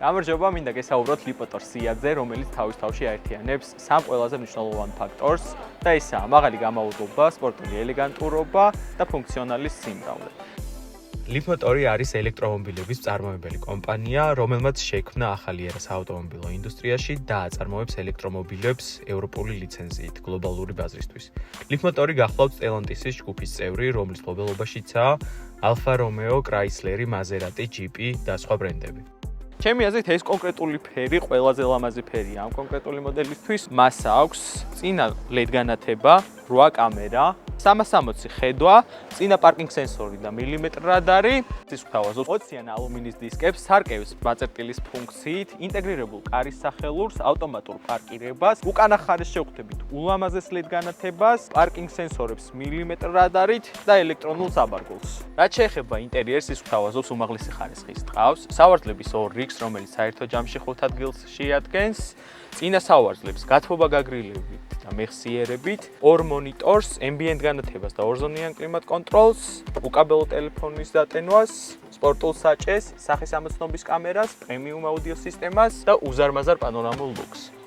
გამარჯობა, მინდა გესაუბროთ ლიპოტორ სიაძე, რომელიც თავის თავში აერთიანებს სამ ყველაზე მნიშვნელოვან ფაქტორს და ისაა მაღალი გამაუწყლობა, სპორტული ელეგანტურობა და ფუნქციონალის სიმრავლე. ლიპოტორი არის ელექტრომობილების მწარმოებელი კომპანია, რომელმაც შექმნა ახალი ერა საავტომობილო ინდუსტრიაში და აწარმოებს ელექტრომობილებს ევროპული ლიცენზიით გლობალური ბაზრისთვის. ლიპოტორი გახლავთ Stellantis-ის ჯგუფის წევრი, რომლის მფლობელობაშიცაა Alfa Romeo, Chrysler, Maserati, Jeep და სხვა ბრენდები. ჩემი აზრით ეს კონკრეტული ფერი ყველაზე ლამაზი ფერია ამ კონკრეტული მოდელისთვის. მას აქვს წინა LED განათება, 8 კამერა, 360 ხედვა, წინა პარკინგ სენსორი და მილიმეტრ რადარი, სისუფთავაზობს 20-იან ალუმინის დისკებს, სარკევის ბაწერტილის ფუნქციით, ინტეგრირებულ კარის სახელურს, ავტომატურ პარკირებას, უკანა ხარეს შევხვდებით ულამაზეს LED განათებას, პარკინგ სენსორებს მილიმეტრ რადარით და ელექტრონულ საბარგულს. რაც შეეხება ინტერიერს, სისუფთავაზობს უმაღლესი ხარისხის ტყავს, სავარძლების 2 რიგს, რომელიც საერთო ჯამში 5 ადგილს შეადგენს, წინა სავარძლებს გათბობა გაგრილებით და მეხსიერებით, 2 მონიტორს, ambient განათებას და 2-ზონიან კლიმატ კონტროლს, უკაბელო ტელეფონის დატენვას, სპორტულ საჭეს, სახის ამოცნობის კამერას, პრემიუმ აუდიო სისტემას და უზარმაზარ პანორამულ ლუქს.